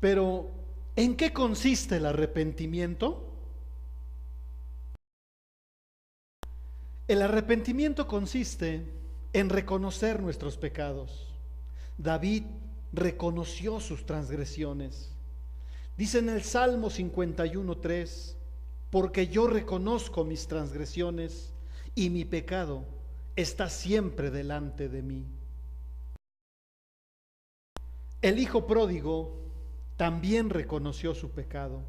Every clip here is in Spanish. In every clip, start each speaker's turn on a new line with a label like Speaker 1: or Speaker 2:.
Speaker 1: Pero, ¿en qué consiste el arrepentimiento? El arrepentimiento consiste en reconocer nuestros pecados. David reconoció sus transgresiones. Dice en el Salmo 51:3, porque yo reconozco mis transgresiones y mi pecado está siempre delante de mí. El hijo pródigo también reconoció su pecado.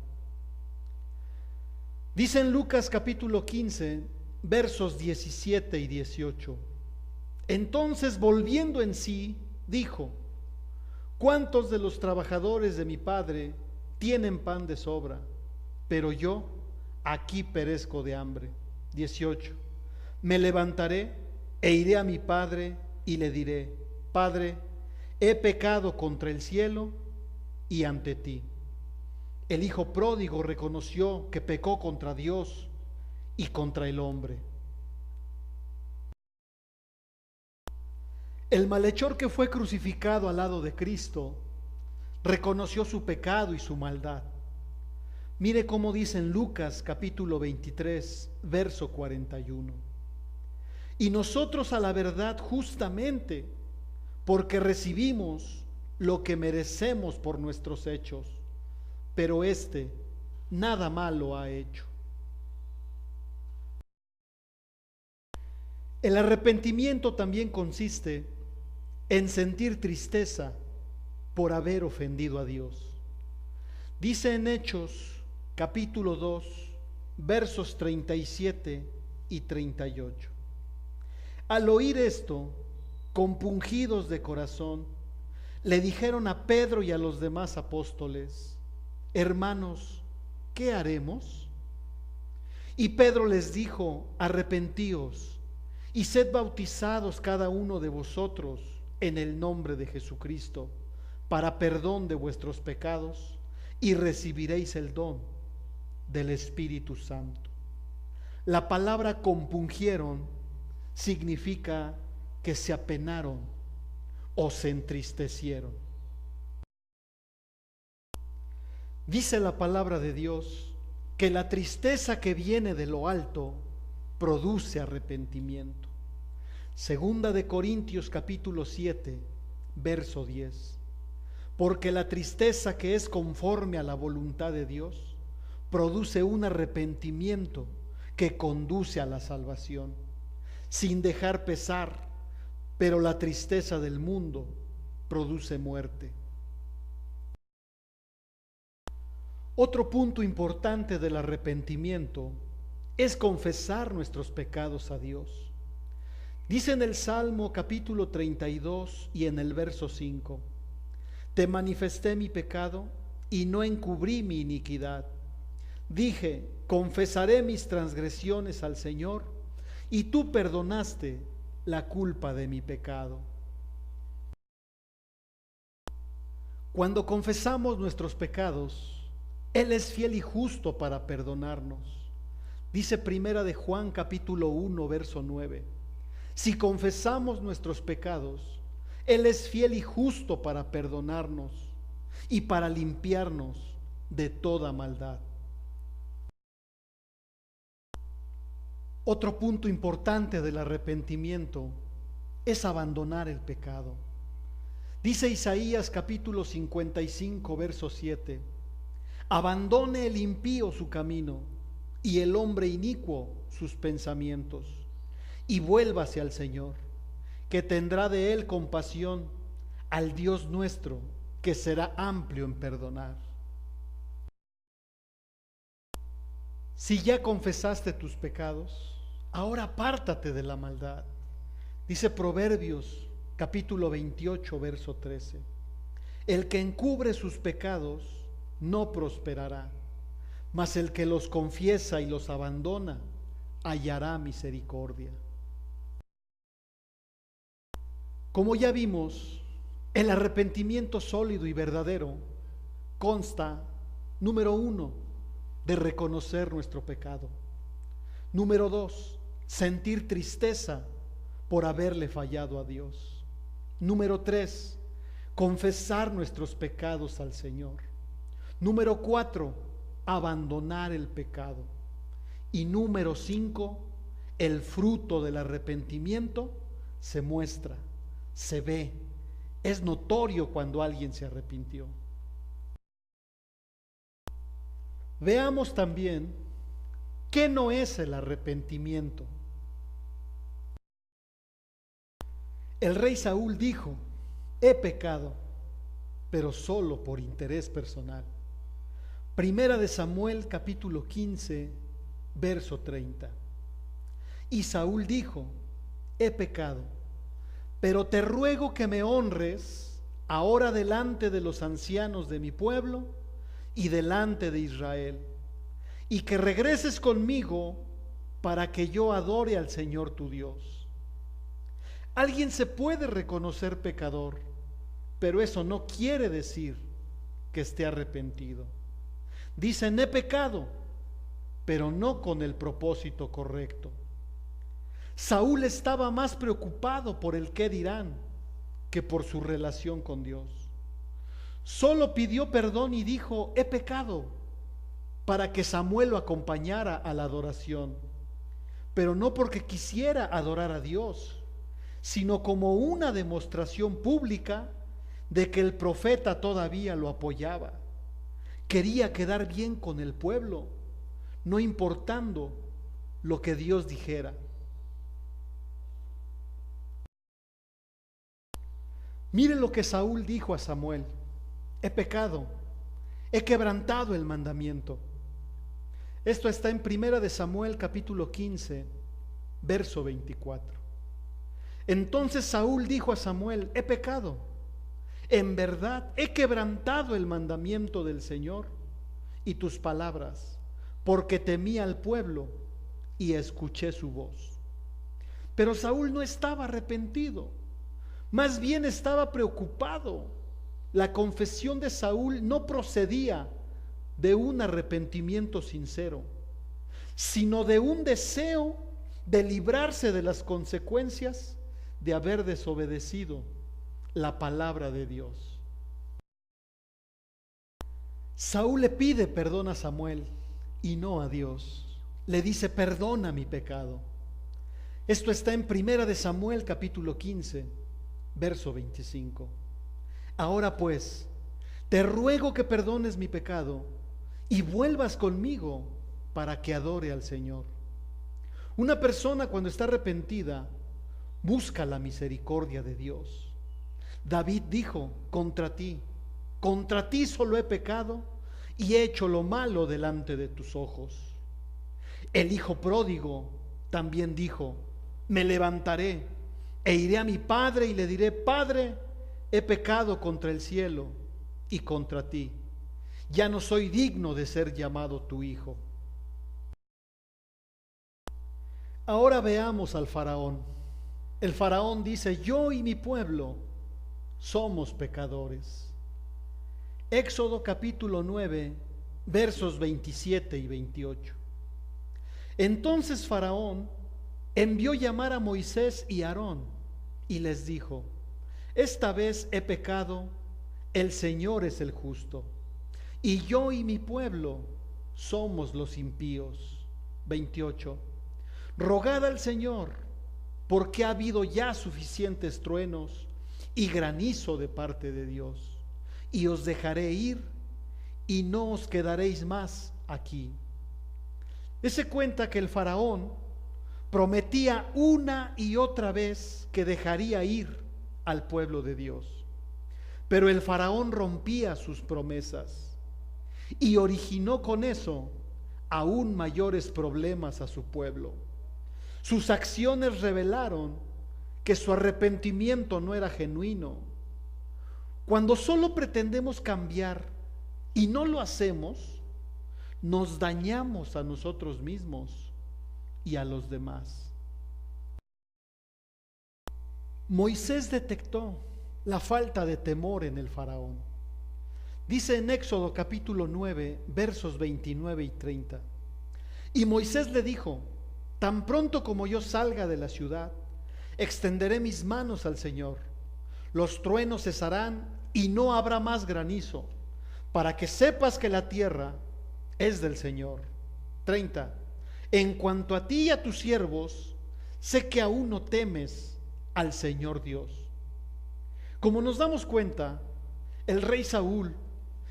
Speaker 1: Dice en Lucas capítulo 15, versos 17 y 18. Entonces, volviendo en sí, dijo: ¿cuántos de los trabajadores de mi padre tienen pan de sobra? Pero yo aquí perezco de hambre. 18. Me levantaré e iré a mi padre y le diré: Padre, he pecado contra el cielo y ante ti. El hijo pródigo reconoció que pecó contra Dios y contra el hombre. El malhechor que fue crucificado al lado de Cristo reconoció su pecado y su maldad. Mire cómo dice en Lucas capítulo 23, verso 41. Y nosotros a la verdad justamente, porque recibimos lo que merecemos por nuestros hechos, pero éste nada malo ha hecho. El arrepentimiento también consiste en sentir tristeza por haber ofendido a Dios. Dice en Hechos capítulo 2, versos 37 y 38. Al oír esto, compungidos de corazón, le dijeron a Pedro y a los demás apóstoles: hermanos, ¿qué haremos? Y Pedro les dijo: arrepentíos y sed bautizados cada uno de vosotros en el nombre de Jesucristo para perdón de vuestros pecados, y recibiréis el don del Espíritu Santo. La palabra compungieron significa que se apenaron o se entristecieron. Dice la palabra de Dios que la tristeza que viene de lo alto produce arrepentimiento. Segunda de Corintios capítulo 7, verso 10. Porque la tristeza que es conforme a la voluntad de Dios produce un arrepentimiento que conduce a la salvación, sin dejar pesar, pero la tristeza del mundo produce muerte. Otro punto importante del arrepentimiento es confesar nuestros pecados a Dios. Dice en el Salmo capítulo 32 y en el verso 5: te manifesté mi pecado y no encubrí mi iniquidad. Dije: confesaré mis transgresiones al Señor, y tú perdonaste la culpa de mi pecado. Cuando confesamos nuestros pecados, Él es fiel y justo para perdonarnos. Dice primera de Juan capítulo 1, verso 9: si confesamos nuestros pecados, Él es fiel y justo para perdonarnos y para limpiarnos de toda maldad. Otro punto importante del arrepentimiento es abandonar el pecado. Dice Isaías capítulo 55, verso 7: abandone el impío su camino y el hombre inicuo sus pensamientos, y vuélvase al Señor, que tendrá de él compasión, al Dios nuestro, que será amplio en perdonar. Si ya confesaste tus pecados, ahora apártate de la maldad. Dice Proverbios capítulo 28, verso 13: el que encubre sus pecados no prosperará, mas el que los confiesa y los abandona hallará misericordia. Como ya vimos, el arrepentimiento sólido y verdadero consta, número 1, de reconocer nuestro pecado. Número 2, sentir tristeza por haberle fallado a Dios. Número 3, confesar nuestros pecados al Señor. Número 4, abandonar el pecado. Y número 5, el fruto del arrepentimiento se muestra, se ve, es notorio cuando alguien se arrepintió. Veamos también qué no es el arrepentimiento. El rey Saúl dijo: he pecado, pero solo por interés personal. Primera de Samuel capítulo 15, verso 30. Y Saúl dijo: he pecado, pero te ruego que me honres ahora delante de los ancianos de mi pueblo y delante de Israel, y que regreses conmigo para que yo adore al Señor tu Dios. Alguien se puede reconocer pecador, pero eso no quiere decir que esté arrepentido. Dicen: he pecado, pero no con el propósito correcto. Saúl estaba más preocupado por el qué dirán que por su relación con Dios. Solo pidió perdón y dijo: he pecado, para que Samuel lo acompañara a la adoración, pero no porque quisiera adorar a Dios, sino como una demostración pública de que el profeta todavía lo apoyaba. Quería quedar bien con el pueblo, no importando lo que Dios dijera. Mire lo que Saúl dijo a Samuel: he pecado, he quebrantado el mandamiento. Esto está en Primera de Samuel capítulo 15, verso 24. Entonces Saúl dijo a Samuel: he pecado, en verdad he quebrantado el mandamiento del Señor y tus palabras, porque temí al pueblo y escuché su voz. Pero Saúl no estaba arrepentido, más bien estaba preocupado. La confesión de Saúl no procedía de un arrepentimiento sincero, sino de un deseo de librarse de las consecuencias de haber desobedecido la palabra de Dios. Saúl le pide perdón a Samuel y no a Dios. Le dice: perdona mi pecado. Esto está en Primera de Samuel capítulo 15, verso 25. Ahora pues, te ruego que perdones mi pecado y vuelvas conmigo para que adore al Señor. Una persona cuando está arrepentida busca la misericordia de Dios. David dijo: contra ti solo he pecado y he hecho lo malo delante de tus ojos. El hijo pródigo también dijo: me levantaré e iré a mi padre y le diré: Padre, he pecado contra el cielo y contra ti. Ya no soy digno de ser llamado tu hijo. Ahora veamos al faraón. El faraón dice: yo y mi pueblo somos pecadores. Éxodo capítulo 9, versos 27 y 28. Entonces Faraón envió llamar a Moisés y Aarón y les dijo: esta vez he pecado, el Señor es el justo, y yo y mi pueblo somos los impíos. 28. Rogad al Señor, porque ha habido ya suficientes truenos y granizo de parte de Dios, y os dejaré ir y no os quedaréis más aquí. Dese cuenta que el faraón prometía una y otra vez que dejaría ir al pueblo de Dios, pero el faraón rompía sus promesas y originó con eso aún mayores problemas a su pueblo. Sus acciones revelaron que su arrepentimiento no era genuino. Cuando solo pretendemos cambiar y no lo hacemos, nos dañamos a nosotros mismos y a los demás. Moisés detectó la falta de temor en el faraón. Dice en Éxodo capítulo 9, versos 29 y 30. Y Moisés le dijo: tan pronto como yo salga de la ciudad, extenderé mis manos al Señor. Los truenos cesarán y no habrá más granizo, para que sepas que la tierra es del Señor. 30. En cuanto a ti y a tus siervos, sé que aún no temes al Señor Dios. Como nos damos cuenta, el rey Saúl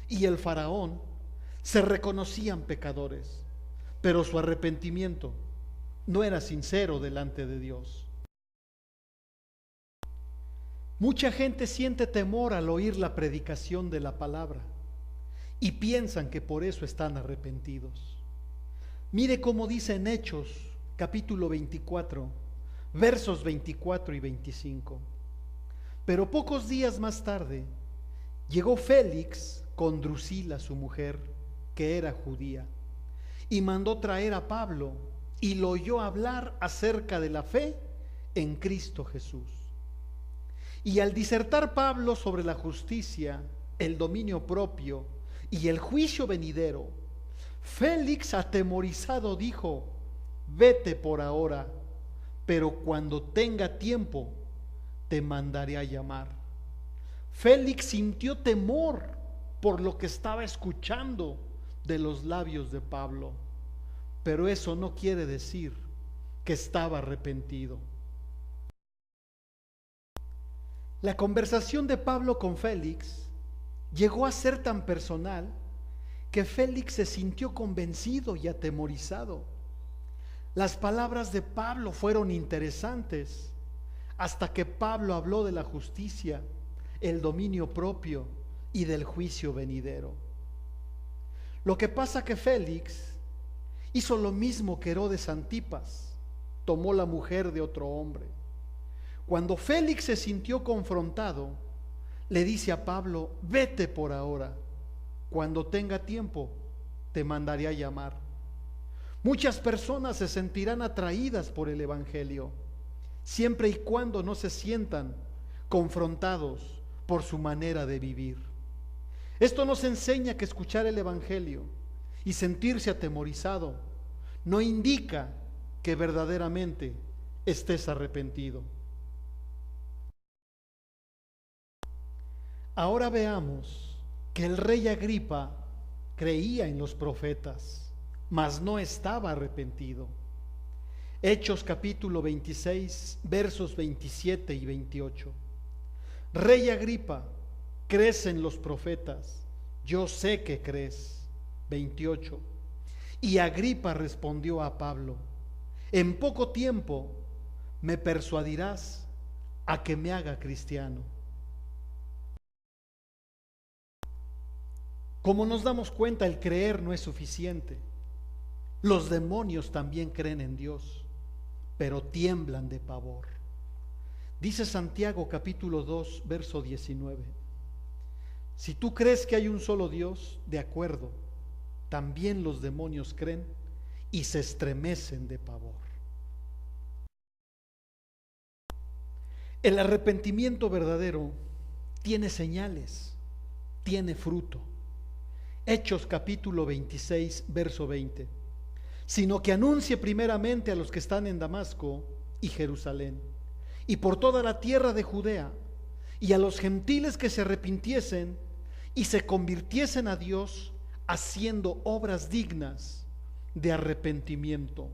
Speaker 1: y el faraón se reconocían pecadores, pero su arrepentimiento no era sincero delante de Dios. Mucha gente siente temor al oír la predicación de la palabra y piensan que por eso están arrepentidos. Mire cómo dice en Hechos, capítulo 24, versos 24 y 25. Pero pocos días más tarde llegó Félix con Drusila, su mujer, que era judía, y mandó traer a Pablo y lo oyó hablar acerca de la fe en Cristo Jesús. Y al disertar Pablo sobre la justicia, el dominio propio y el juicio venidero, Félix, atemorizado, dijo: vete por ahora, pero cuando tenga tiempo te mandaré a llamar. Félix sintió temor por lo que estaba escuchando de los labios de Pablo, pero eso no quiere decir que estaba arrepentido. La conversación de Pablo con Félix llegó a ser tan personal que Félix se sintió convencido y atemorizado. Las palabras de Pablo fueron interesantes hasta que Pablo habló de la justicia, el dominio propio y del juicio venidero. Lo que pasa que Félix hizo lo mismo que Herodes Antipas, tomó la mujer de otro hombre. Cuando Félix se sintió confrontado, le dice a Pablo: vete por ahora, cuando tenga tiempo te mandaré a llamar. Muchas personas se sentirán atraídas por el Evangelio, siempre y cuando no se sientan confrontados por su manera de vivir. Esto nos enseña que escuchar el Evangelio y sentirse atemorizado no indica que verdaderamente estés arrepentido. Ahora veamos que el rey Agripa creía en los profetas, mas no estaba arrepentido. Hechos capítulo 26, versos 27 y 28. Rey Agripa, ¿crees en los profetas? Yo sé que crees. 28. Y Agripa respondió a Pablo: en poco tiempo me persuadirás a que me haga cristiano. Como nos damos cuenta, el creer no es suficiente. Los demonios también creen en Dios, pero tiemblan de pavor. Dice Santiago capítulo 2, verso 19. Si tú crees que hay un solo Dios, de acuerdo, también los demonios creen y se estremecen de pavor. El arrepentimiento verdadero tiene señales, tiene fruto. Hechos capítulo 26, verso 20. Sino que anuncie primeramente a los que están en Damasco y Jerusalén, y por toda la tierra de Judea, y a los gentiles que se arrepintiesen y se convirtiesen a Dios, haciendo obras dignas de arrepentimiento.